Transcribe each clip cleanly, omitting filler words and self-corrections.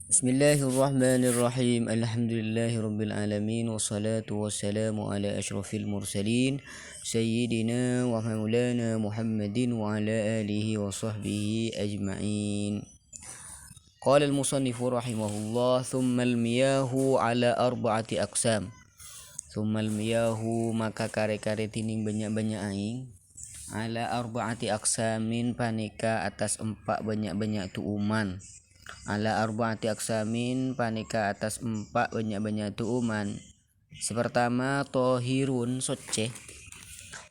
Bismillahirrahmanirrahim. Alhamdulillahirabbil alamin wassalatu wassalamu ala asyrafil mursalin sayyidina wa maulana Muhammadin wa ala alihi wa sahbihi ajma'in. Qala al-musannifu rahimahullah thumma al-miyahu ala arba'ati aqsam. Thumma al-miyahu maka kare-kare tining banyak-banyak aing ala arba'ati aqsamin panika atas empat banyak-banyak tuuman. Ala arba'ati aksamin panika atas empat banyak-banyak tuuman. Sepertama tohirun soceh.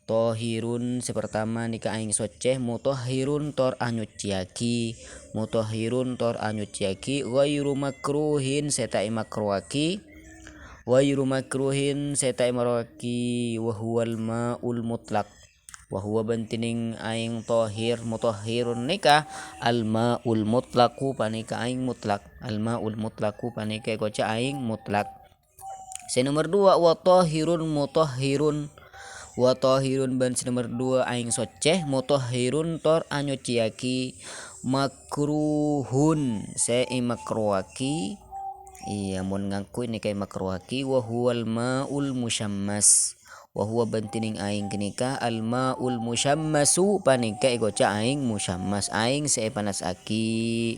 Tohirun sepertama nika aing soceh mutahhirun tor anyuciaki. Mutahhirun tor anyuciaki ghairu makruhin setai makruaki. Ghairu makruhin setai marwaki wa huwal ma'ul mutlaq. Wahuwa bantining aing tohir mutahhirun nikah almaul mutlaku panika aing mutlak almaul mutlaku panika koca aing mutlak. Nomor 2 wa tahirun mutahhirun wa tahirun ban nomor 2 aing soceh mutahhirun tor anyuciaki makruhun se makruaki iya mun ngangku ini kay makruaki wa huwal maul musyammas wa huwa bantining aing kenika al maul musyammasu panika goca aing musyammas aing se panas aki.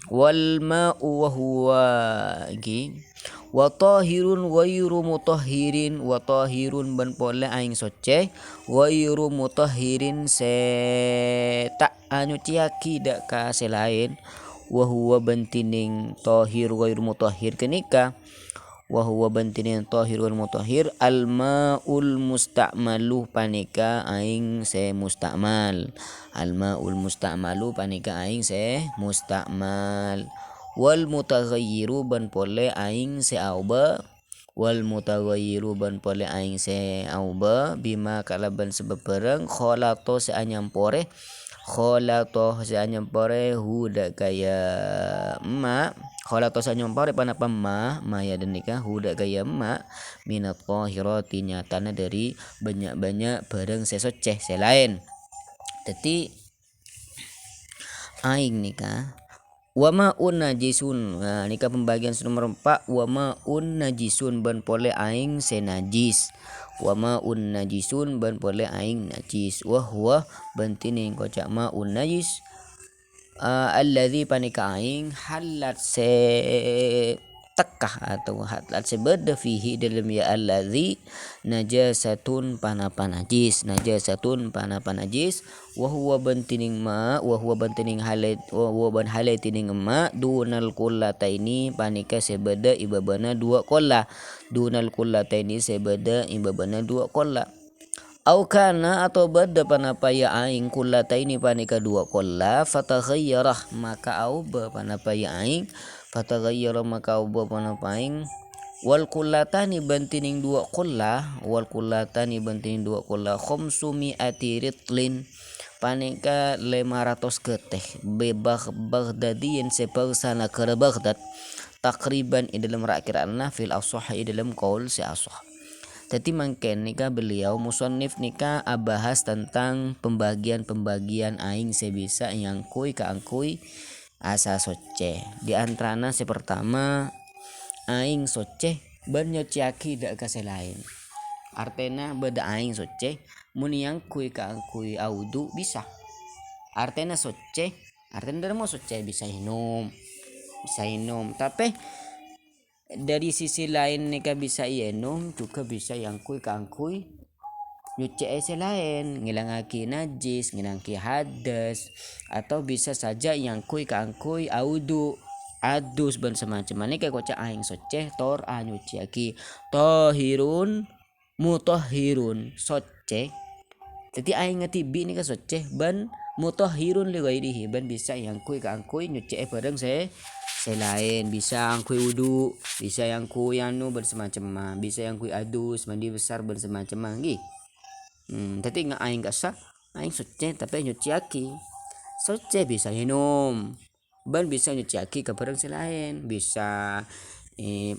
Wal ma'u wa huwa gi wa tahirun ghairu mutahhirin wa tahirun ban pole aing soceh ghairu mutahhirin se tak anyuciaki dak ka selain wa huwa bantining tahir ghairu mutahhir kenika wa huwa bantining tahir wal mutahhir al maul musta'malu panika aing se musta'mal al maul musta'malu panika aing se musta'mal wal mutaghayyiru ban pole aing se auba wal mutaghayyiru ban pole aing se auba bima kalaban sebab barang khalato se anyampore khalato se anyampore huda kaya ma khalato se anyampore panapa ma ya dan nikah huda kaya ma minat tahirati nyatana dari banyak-banyak barang sesoceh selain jadi aing nikah wa ma'un najisun. Nah, nikah pembagian nomor 4 wa ma'un najisun ban pole aing se najis wa ma'un najisun ban pole aing najis wa huwa bantining kocak ma'un najis alladzi panika aing halat se tekah atau halat se beda fihi dalam ya alladzi najasatun panapa najis najasatun panapa najis wa huwa bantining ma wa huwa bantining halat wa huwa ban halat tining ma dunal kullataini panika sebeda ibabana dua kolla dunal kullataini sebeda ibabana dua kolla au kana atau beda panapa ya aing kullataini panika dua kolla fataghayyarah maka auba panapa ya aing fataghayyarah maka auba panapa aing wal kullatani bantining dua kolla wal kullatani bantining dua kolla khomsumi'ati ritlin panika 500 geteh bebah Baghdadiyin sepersana ke Baghdad takriban di dalam rakirana fil asah di dalam qaul si asah. Jadi mangken nikah beliau musannif nikah bahas tentang pembagian aing sebisa yang kui ka angkui asa soceh. Di antarana sepertama aing soceh ban nyociaki dak kaselain. Artena beda aing soceh mun yang kui ka angkui audu bisa. Artena soceh artena mau soceh bisa hinum tapi dari sisi lain nikah bisa ienum juga bisa yang kui kangkui nyuci lain ngilangaki najis ngilangki hadas atau bisa saja yang kui kangkui audu adus ban semacam ini kayak kocak aing soceh tor anyuci aki tohirun mutahhirun soceh jadi aing ngetibi nih ka soceh ban mutahhirun li ghairihi ban bisa yang kui kangkui nyuci bareng selain bisa yang kui wudu bisa yang kui anu bersemacam bisa yang kui adus mandi besar bersemacam gi tapi nggak aing gak aing suci tapi nyuci aki suci bisa minum ban bisa nyuci aki ke barang selain bisa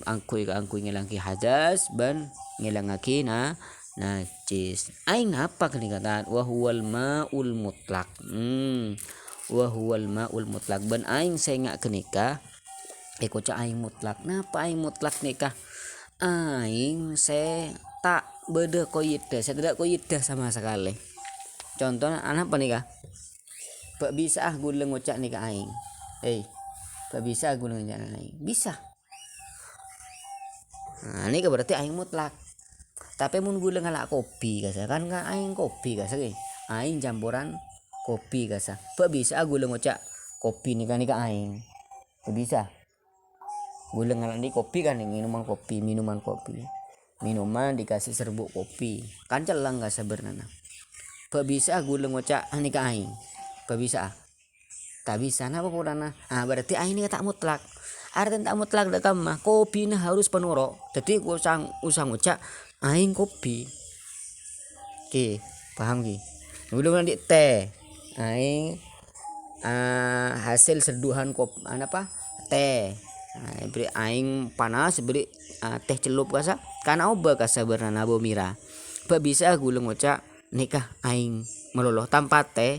angkui ngilangki hadas ban ngilangaki najis aing apa keningatan wa huwal maul mutlaq wa huwal maul mutlak ban aing saya ngak kenika koca aing mutlak. Napa aing mutlak nikah? Aing saya tak beda koyit dah, saya tidak koyit dah sama sekali. Contohnya anak apa nikah? Pak bisa gula ngocak nikah aing. Pak bisa gula ngocak aing. Bisa. Nah, ini berarti aing mutlak. Tapi mun gula ngalak kopi kasa kan nggak aing kopi kasa aing campuran kopi kasa. Pak bisa gula ngocak kopi nikah aing. Pak bisa. Gula ngalak di kopi kan minuman kopi. Minuman dikasih serbuk kopi. Kan celang kasa bernana. Pak bisa gula ngocak nikah aing. Pak bisa. Tak bisa napa purana. Berarti aing ini tak mutlak. Artinya tak mutlak dak mah kopi nah harus penurok. Jadi usang ngocak aing kopi. Oke, paham ki? Belum nanti teh. Aing hasil seduhan kopi apa? Teh. Beri aing panas beri teh celup kasa karena oba kasa bernana bomira. Pak bisa gula ngocak nikah aing meloloh tanpa teh.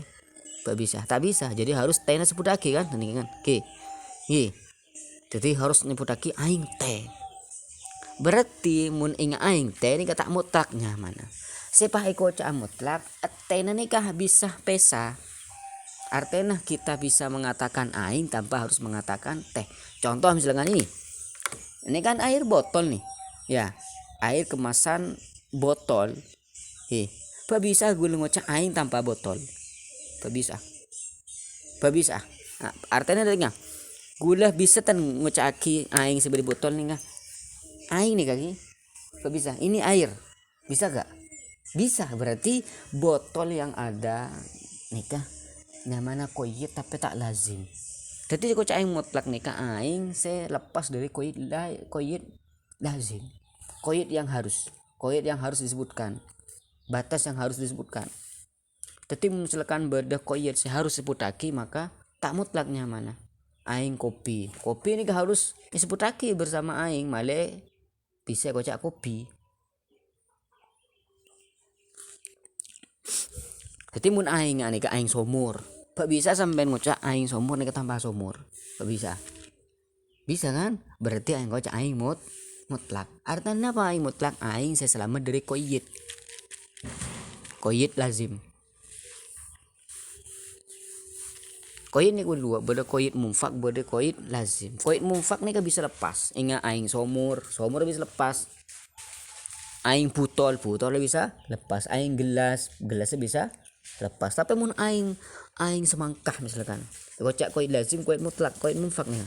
Pak bisa, tak bisa. Jadi harus tehnya sepudaki kan? Ini kan. Oke. Jadi harus nyepudaki aing teh. Berarti mun inga aing teh ini kata mutlaknya mana? Sepah koca mutlak, teh nikah bisa pesa. Artinya kita bisa mengatakan aing tanpa harus mengatakan teh. Contoh misalkan ini. Ini kan air botol nih. Ya, air kemasan botol. Pak bisa gue ngocak aing tanpa botol. Pak bisa. Artinya dengar. Gula bisa tan ngocaki aing seberi botol nih nggak? Aing nih kaki. Pak bisa. Ini air. Bisa gak? Bisa. Berarti botol yang ada nikah namanya koyit tapi tak lazim. Jadi kocak aing mutlak nikah aing saya lepas dari koyit lazim. Koyit yang harus disebutkan. Batas yang harus disebutkan. Jadi misalkan beda koyit saya harus sebutaki maka tak mutlaknya mana? Aing kopi ini harus disebutaki bersama aing male bisa kocak kopi. Jadi mun aing ane ke aing somur. Pak bisa sampai ngocak aing somur nih tambah somur. Pak bisa. Bisa kan? Berarti aing kocak aing mutlak. Artinya apa aing mutlak? Aing saya selamat dari koyit. Koyit lazim. Koyit nih kedua, beda koyit mumfak, beda koyit lazim. Koyit mumfak nih kan bisa lepas. Ingat aing somur bisa lepas. Aing botol bisa lepas. Aing gelasnya bisa lepas. Tapi mun aing semangkah misalkan kocak koyit lazim, koyit mutlak, koyit mumfak nih.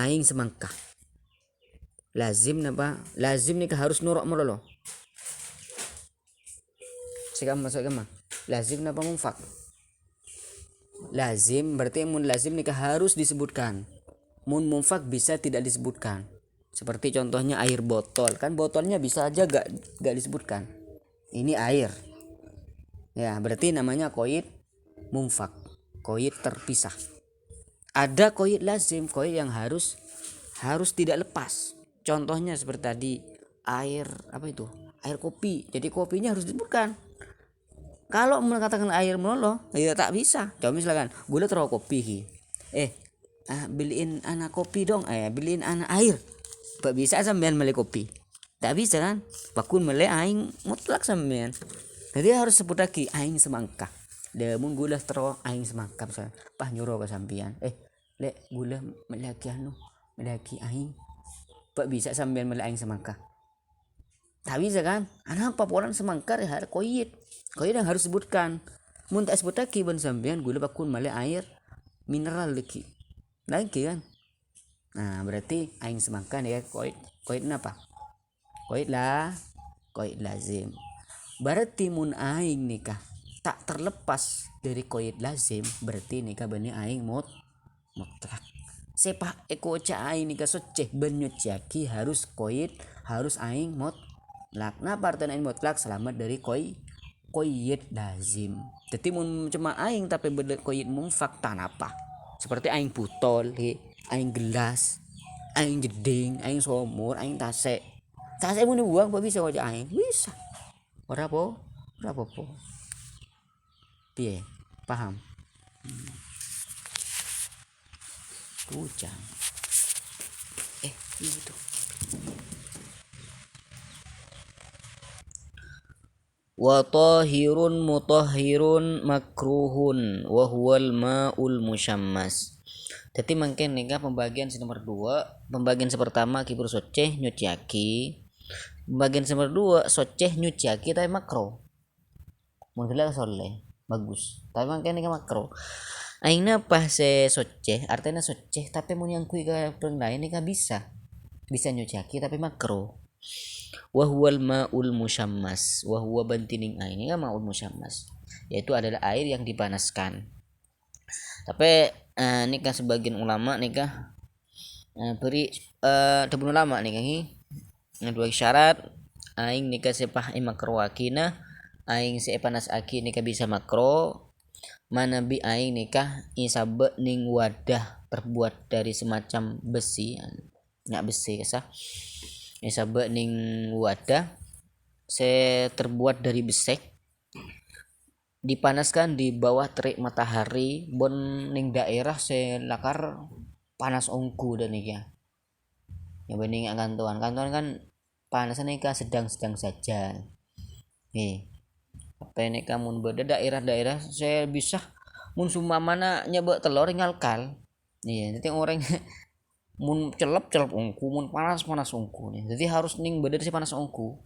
Aing semangkah lazim napa? Lazim nih harus nurok melolo. Sekarang masuk ke lazim napa mumfak? Lazim berarti mun lazim nih harus disebutkan. Mun mumfak bisa tidak disebutkan. Seperti contohnya air botol, kan botolnya bisa aja gak disebutkan. Ini air. Ya, berarti namanya koyit mumfak. Koyit terpisah. Ada koyit lazim, koyit yang harus tidak lepas. Contohnya seperti tadi air apa itu? Air kopi. Jadi kopinya harus disebutkan. Kalau mengatakan air melolo, ya tak bisa. Coba misalkan gula terlalu kopi. Beliin anak kopi dong. Beliin anak air. Tak bisa sampean beli kopi. Tak bisa kan? Bakun beli aing mutlak sampean. Jadi harus sebut lagi aing semangka. Mun gula terlalu aing semangka misalkan. Pah nyuruh ke sampean. Lek gula melaki aing. Tak bisa sampean beli aing semangka. Tak bisa kan? Apa orang semangkar ya koyit yang harus sebutkan. Mun tak sebut lagi ban sampean gula bakun male air mineral lagi kan. Nah berarti aing semangka ya koyit apa? Koyit lazim. Berarti mun aing nikah tak terlepas dari koyit lazim, berarti nikah bani aing mutlak. Sepak koca aing nikah soceh benyuciaki harus koyit harus aing mutlak. Nah partai aing mutlak selamat dari koyit lazim. Jadi mun cuma aing tapi beda koyit mumfak tan apa? Seperti aing botol, aing gelas, aing jeding, aing somur, aing tasek. Tasek mun dibuang bisa aja aing. Bisa. Ora apa? piye paham Ujang itu wa tahirun mutahhirun makruhun wa huwal ma'ul musyammas. Jadi mungkin nih pembagian nomor 2, pembagian pertama kibur soceh nyuciaki. Pembagian nomor 2 soceh nyuciaki tapi makro. Mun gila soleh bagus. Tapi mungkin nih makro. Aina pas soceh artinya soceh tapi mun yang kui ka lain nih bisa. Bisa nyuciaki tapi makro. Wa huwal ma'ul musyammas, wa huwa bantining air ini kan ma'ul musyammas, yaitu adalah air yang dipanaskan. Tapi nikah sebagian ulama nikah beri debun ulama nikah dua syarat aing nikah sepah makro akina aing se panas aki nikah bisa makro mana bi aing nikah isabe ning wadah terbuat dari semacam besi nyak besi kesah sabak ning wadah saya terbuat dari besek dipanaskan di bawah terik matahari bon ning daerah saya lakar panas ongku dan nih ya bening kantuan kan panasan nika sedang saja apa ini kamu beda daerah-daerah saya bisa mun summa mana nyebak telur ngalkal jadi orang mun celep ungku mun panas ungku nih jadi harus ning badan si panas ungku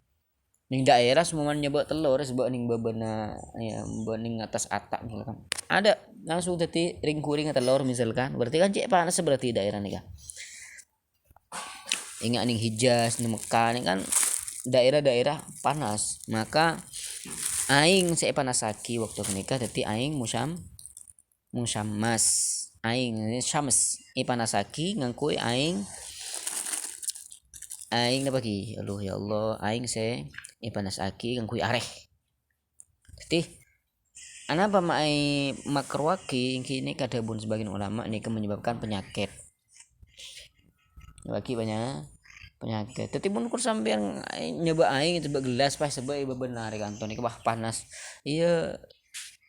ning daerah semua nyoba telur sebab ning babana ya ning atas atak misalkan ada langsung jadi ring kuring telur misalkan berarti kan cek panas berarti daerah nih kan ingat ning Hijaz ning Mekah nih kan daerah-daerah panas maka aing saya panas saki waktu nikah jadi aing musyammas aing syams ipanasaki ngangkui aing napaki aduh ya Allah aing se ipanasaki ngangkui areh jadi anapa mai makrwaki ini kadabun sebagian ulama ini menyebabkan penyakit bagi banyak penyakit tapi mun kur sampean nyoba aing coba gelas pas sebab ieu benar kanton iki panas iya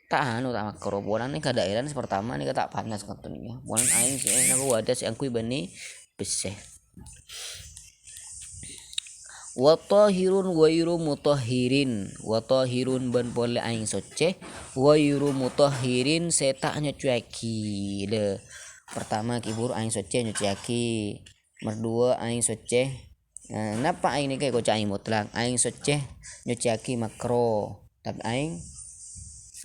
tak makro bolan nih daerah pertama nih tak panas kanton nih bolan aing sih aku ada si angkui bani beseh wa tahirun wa yuru mutahhirin wa tahirun ban pole aing soce wa yuru mutahhirin setaknya cuaki de pertama kibur aing soce nyuciaki merdua aing soce napa aing nih kayak kocak aing mutlak aing soce nyuciaki makro tapi aing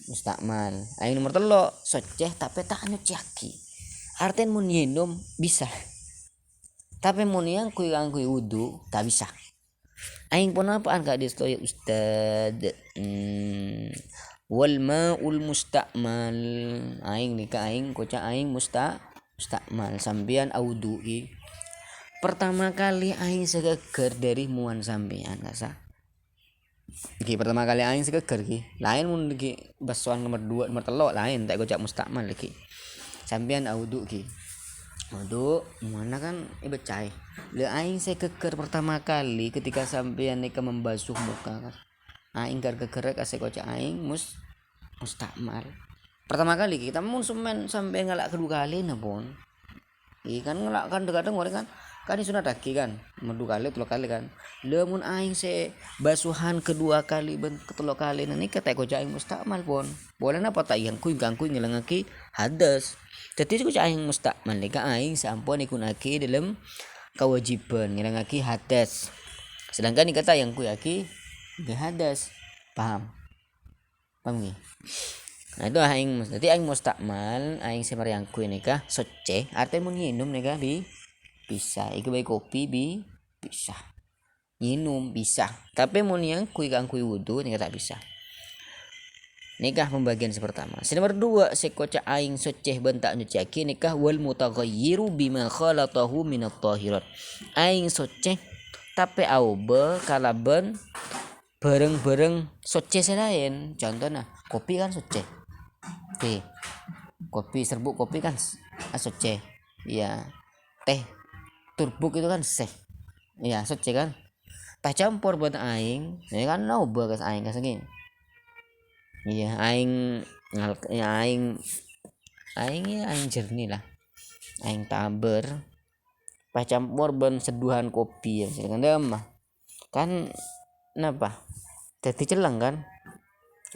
mustakmal aing nomor telo soceh tapi tak nyuciaki artian mun nyinom bisa tapi mun yang kui wudu tak bisa aing pun apaan kak distoy ustad wal ma'ul mustakmal aing nikah aing kocak aing mustakmal sambian audu'i pertama kali aing segeger dari muan sampean kasa pertama kali aing segeger lain mun basuhan nomor 2 nomor 3 lain tak gocak mustakmal lagi sampean audu wudu mana kan becai le aing segeger pertama kali ketika sampean nika membasuh muka kan aing geger kasih gocak aing mustakmal pertama kali kita mun sampai ngalak kedua kali pun ikan ngelak kan kadang orang kan ini sunat lagi kan dua kali tiga kali kan lemun aing se basuhan kedua kali ketiga kali nanti kata ko aing mustakmal pun boleh apa tak yang kuy ngelangaki hadas jadi ko aing mustakmal nika aing sampun ikunaki dalam kewajiban ngelangaki hadas sedangkan ni kata yang kuy aki hadas paham nih nah itu aing jadi aing mustakmal aing semar yang kuy nika soce artinya mun nginum nika bisa iku baik kopi bisa minum bisa tapi mun yang kui wudu nika tak bisa nikah pembagian pertama nomor 2 sekoca aing soceh bentak nyuciaki nikah wal mutaghayyiru bima khalatahu minat tahirat aing soceh tapi auba kalaben bareng-bareng soceh selain contohnya kopi kan soceh kopi serbuk kopi kan soceh ya teh turbuk itu kan seh ya soceh kan tak campur buat aing ya kan nauba kas aing kasengin iya aing Ya, aing jernih lah, aing taber pas campur ben seduhan kopi ya misalkan mah kan kenapa jadi celang kan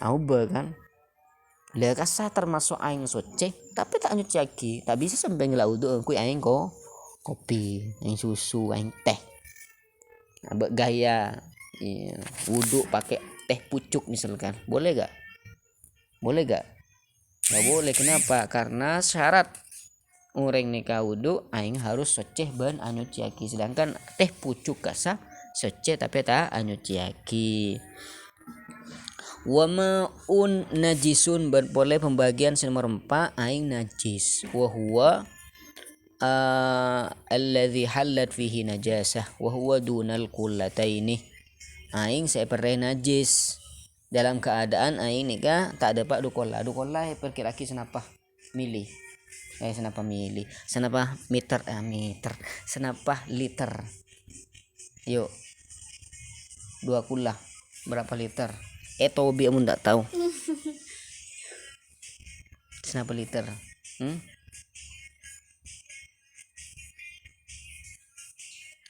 aube kan lah kasa termasuk aing soce tapi tak nyuci lagi tak bisa sampai ngelaudu aku aing kopi aing susu aing teh abek gaya iya, wudhu pakai teh pucuk misalkan boleh gak nggak boleh kenapa karena syarat orang nikah wudhu aing harus soceh ban anu ciaki sedangkan teh pucuk kasa soceh tapi tak anu ciaki wama un najisun ban boleh pembagian nomor 4 aing najis wa huwa alladhi halat fihi najasah wa huwa dunal kullataini aing seperti najis dalam keadaan aing nikah tak ada pak dukola perkiraki senapa milih senapa meter senapa liter yuk 2 kula berapa liter Tobi amun tak tahu senapa liter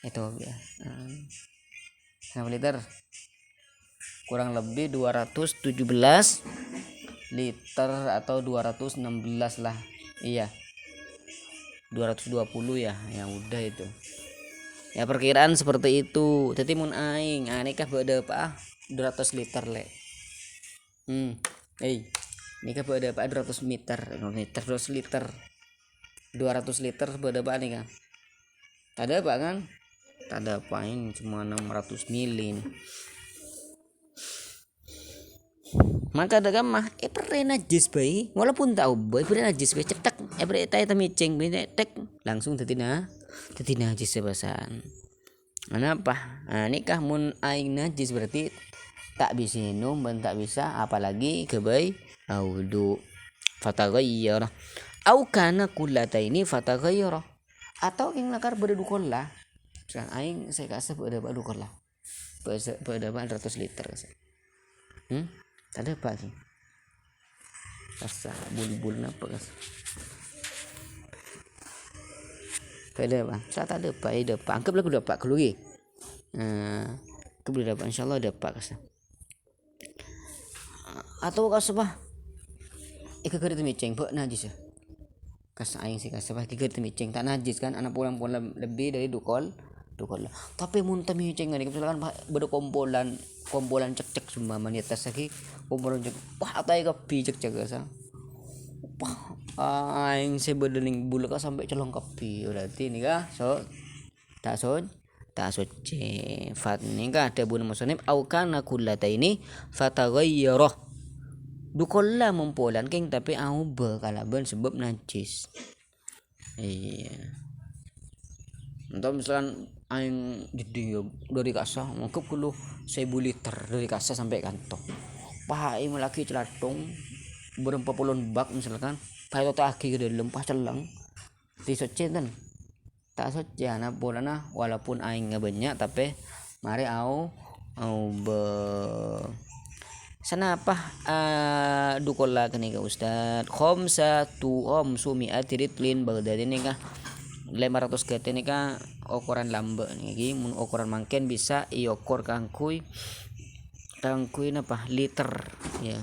Tobi senapa liter kurang lebih 217 liter atau 216 lah iya 220 ya yang udah itu ya perkiraan seperti itu jadi mun aing nikah beda apa 200 liter le nikah beda apa 200 liter 200 liter 200 liter beda apa nikah tak ada apa kan tak ada apa ini cuma 600 mili maka ada mah pernah najis bayi walaupun tahu bayi pernah najis bayi cetak pernah tanya micing bayi tek langsung tetina najis sebasan kenapa nikah mun aing najis berarti tak bisa minum dan tak bisa apalagi ke bayi wudu fataghayyara au kana kullataini fataghayyara atau ing nakar berdukola sekarang aing saya kasih pada dukola pada 100 liter tak ada apa sih kasa bulu-bulu apa kas tak ada apa tak ada apa anggaplah aku dapat keluar aku boleh dapat insyaallah dapat kasa atau kasa bah ikut miceng pak najis ya kasa aing sih kasa bah ikut miceng tak najis kan anak pulang lebih dari dukol lah tapi muntah miceng ini misalkan berkompolan cek semua manitas lagi kompolan cek wah tai kopi cek kasa wah aing sebedening bulu ka sampai celong kopi berarti ini kah tak soce fat ini kah ada bunyi musonib au kana kullataini fataghayyara dukolla mempolan keng tapi au kalaban sebab najis iya entah misalkan aing jadi dari kasa mangkep kulu 1000 liter dari kasa sampai kantong pah aing lagi celatong berempat puluhan bak misalkan pakai tak aki ke dalam pas celang di socetan tak soce anak bolana walaupun aing banyak tapi mari au be sanapa dukola kene ka ustad mi'ati ritlin bagdadi ni ka 500 gate ni ka ukuran lamba ni mun ukuran mangken bisa iokor kangkuy napa liter ya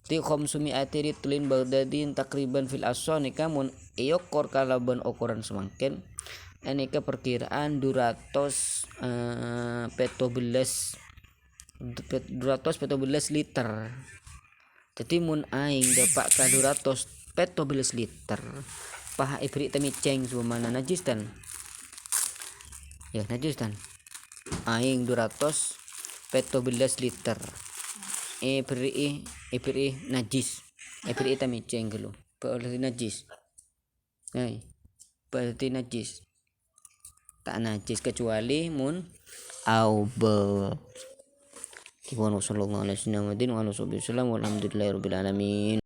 ti mi'ati ritlin bagdadin takriban fil aswan ni ka mun iokor kalaban ukuran semangken ini ke perkiraan 214 liter jadi mun aing dapat ka 214 liter paha ibri temiceng sumana najis dan aing 214 liter ibri najis ibri temiceng dulu berarti najis berarti najis tak najis kecuali mun aube Sallallahu alaihi wasallam walhamdulillahirabbil alamin.